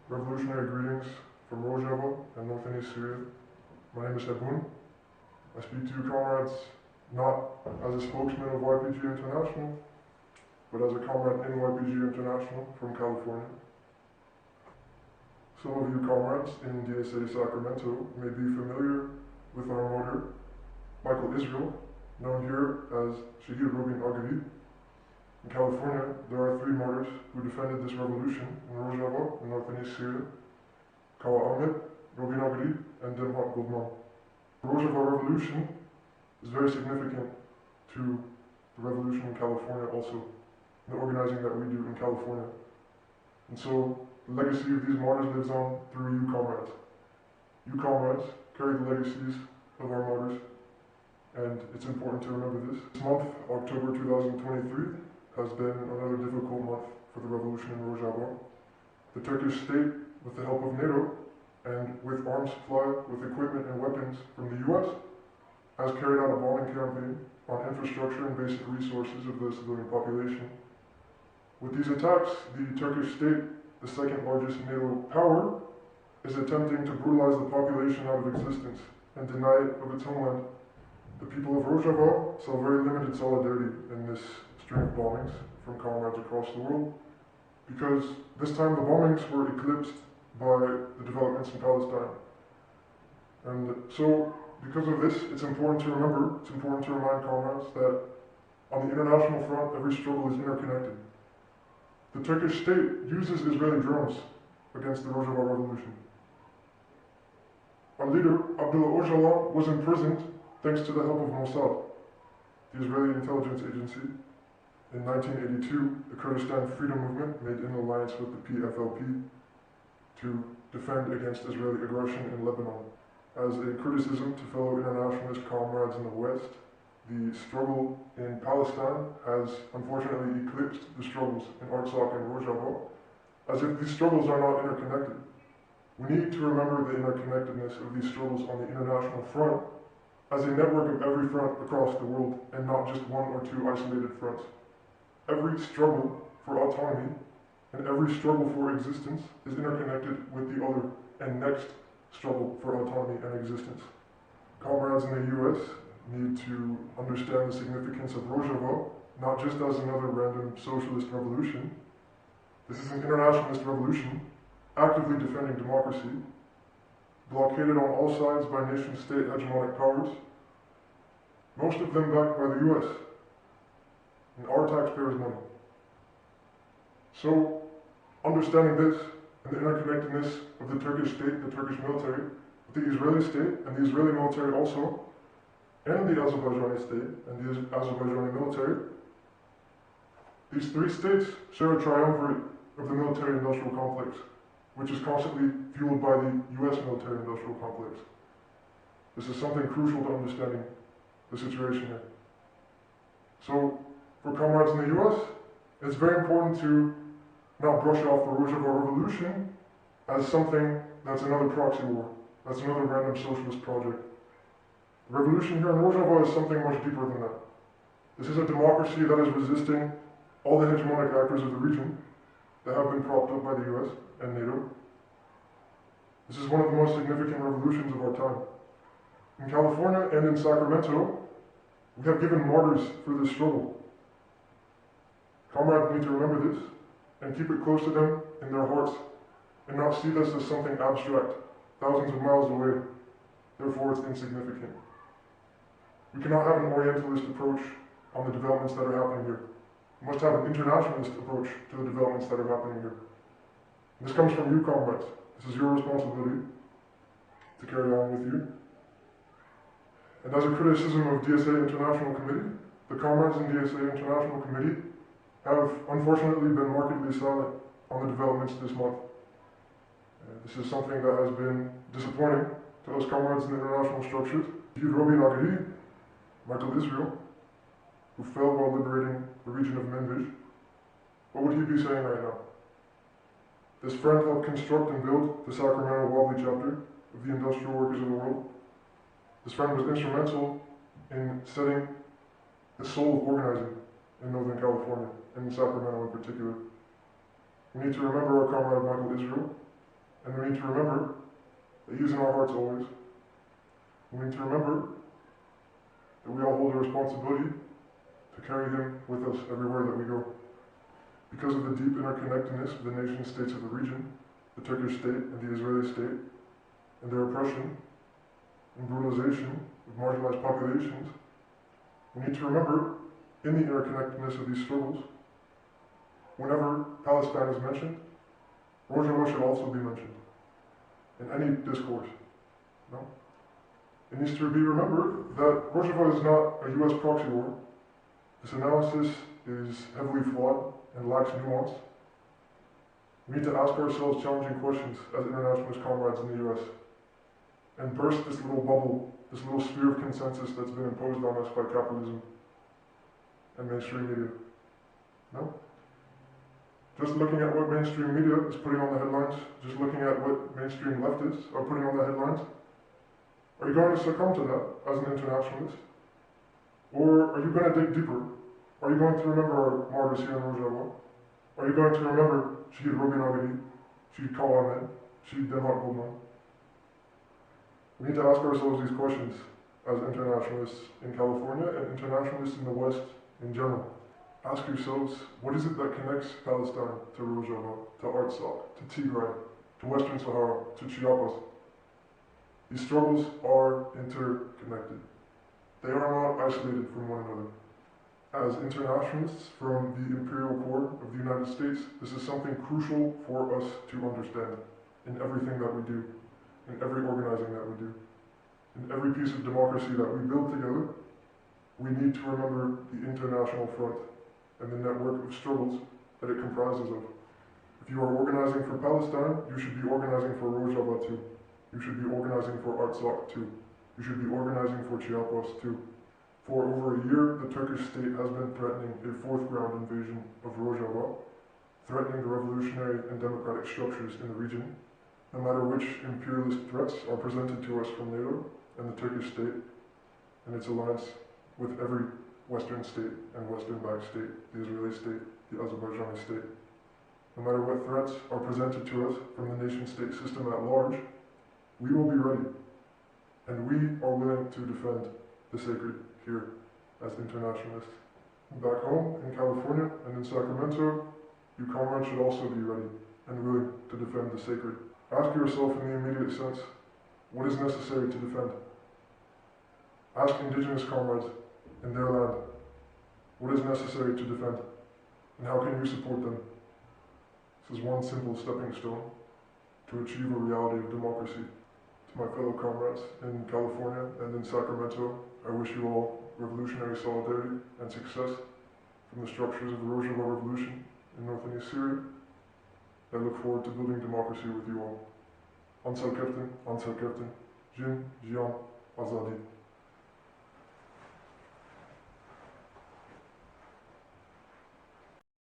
Revolutionary greetings from Rojava and North and East Syria. My name is Abdullah. I speak to you comrades not as a spokesman of YPG International, but as a comrade in YPG International from California. Some of you comrades in DSA Sacramento may be familiar with our martyr, Michael Israel, known here as Şehîd Robîn Agirî. In California, there are 3 martyrs who defended this revolution in Rojava, in North and East Syria: Robîn Agirî, and Abdullah. The Rojava revolution is very significant to the revolution in California also, the organizing that we do in California. And so, the legacy of these martyrs lives on through you comrades. You comrades carry the legacies of our martyrs, and it's important to remember this. This month, October 2023, has been another difficult month for the revolution in Rojava. The Turkish state, with the help of NATO, and with arms supply, with equipment and weapons from the US, has carried out a bombing campaign on infrastructure and basic resources of the civilian population. With these attacks, the Turkish state, the second largest NATO power, is attempting to brutalize the population out of existence and deny it of its homeland. The people of Rojava saw very limited solidarity in this string of bombings from comrades across the world, because this time the bombings were eclipsed by the developments in Palestine. And so, because of this, it's important to remember, it's important to remind comrades that on the international front, every struggle is interconnected. The Turkish state uses Israeli drones against the Rojava revolution. Our leader, Abdullah, was imprisoned thanks to the help of Mossad, the Israeli intelligence agency. In 1982, the Kurdistan freedom movement made an alliance with the PFLP to defend against Israeli aggression in Lebanon. As a criticism to fellow internationalist comrades in the West, the struggle in Palestine has unfortunately eclipsed the struggles in Artsakh and Rojava, as if these struggles are not interconnected. We need to remember the interconnectedness of these struggles on the international front as a network of every front across the world, and not just 1 or 2 isolated fronts. Every struggle for autonomy and every struggle for existence is interconnected with the other and next struggle for autonomy and existence. Comrades in the US need to understand the significance of Rojava, not just as another random socialist revolution. This is an internationalist revolution, actively defending democracy, blockaded on all sides by nation-state hegemonic powers, most of them backed by the US, and our taxpayers' money. So, understanding this, and the interconnectedness of the Turkish state, the Turkish military, with the Israeli state, and the Israeli military also, and the Azerbaijani state, and the Azerbaijani military, these 3 states share a triumvirate of the military-industrial complex, which is constantly fueled by the US military-industrial complex. This is something crucial to understanding the situation here. So, for comrades in the US, it's very important to not brush off the Rojava revolution as something that's another proxy war, that's another random socialist project. The revolution here in Rojava is something much deeper than that. This is a democracy that is resisting all the hegemonic actors of the region that have been propped up by the US and NATO. This is one of the most significant revolutions of our time. In California and in Sacramento, we have given martyrs for this struggle. Comrades need to remember this and keep it close to them in their hearts, and not see this as something abstract, thousands of miles away, therefore it's insignificant. We cannot have an Orientalist approach on the developments that are happening here. We must have an internationalist approach to the developments that are happening here. This comes from you, comrades. This is your responsibility to carry on with you. And as a criticism of DSA International Committee, the comrades in DSA International Committee have unfortunately been markedly silent on the developments this month. This is something that has been disappointing to us comrades in the international structures. Şehîd Robîn Agirî, Michael Israel, who fell while liberating the region of Manbij, what would he be saying right now? This friend helped construct and build the Sacramento Wobbly chapter of the Industrial Workers of the World. This friend was instrumental in setting the soul of organizing in Northern California, and in Sacramento in particular. We need to remember our comrade Michael Israel, And we need to remember that He is in our hearts always. We need to remember that we all hold a responsibility to carry Him with us everywhere that we go. Because of the deep interconnectedness of the nation-states of the region, the Turkish state and the Israeli state, and their oppression and brutalization of marginalized populations, we need to remember, in the interconnectedness of these struggles, whenever Palestine is mentioned, Rojava should also be mentioned in any discourse. No? It needs to be remembered that Rojava is not a US proxy war. This analysis is heavily flawed and lacks nuance. We need to ask ourselves challenging questions as internationalist comrades in the US and burst this little bubble, this little sphere of consensus that's been imposed on us by capitalism and mainstream media. No? Just looking at what mainstream media is putting on the headlines, just looking at what mainstream leftists are putting on the headlines, are you going to succumb to that as an internationalist? Or are you going to dig deeper? Are you going to remember our martyrs here in Rojava? Are you going to remember Şehîd Robîn Agirî, Şehîd Robîn? We need to ask ourselves these questions as internationalists in California and internationalists in the West in general. Ask yourselves, what is it that connects Palestine to Rojava, to Artsakh, to Tigray, to Western Sahara, to Chiapas? These struggles are interconnected. They are not isolated from one another. As internationalists from the imperial core of the United States, this is something crucial for us to understand in everything that we do, in every organizing that we do, in every piece of democracy that we build together. We need to remember the international front and the network of struggles that it comprises of. If you are organizing for Palestine, you should be organizing for Rojava too. You should be organizing for Artsakh too. You should be organizing for Chiapas too. For over a year, the Turkish state has been threatening a fourth ground invasion of Rojava, threatening the revolutionary and democratic structures in the region, no matter which imperialist threats are presented to us from NATO and the Turkish state and its alliance with every Western state and Western-backed state, the Israeli state, the Azerbaijani state. No matter what threats are presented to us from the nation-state system at large, we will be ready, and we are willing to defend the sacred here as internationalists. Back home in California and in Sacramento, you comrades should also be ready and willing to defend the sacred. Ask yourself in the immediate sense, what is necessary to defend? Ask indigenous comrades in their land, what is necessary to defend, and how can you support them? This is one simple stepping stone to achieve a reality of democracy. To my fellow comrades in California and in Sacramento, I wish you all revolutionary solidarity and success from the structures of the Rojava Revolution in North and East Syria. I look forward to building democracy with you all. Ansar Captain, Jin, Jian, Azadi.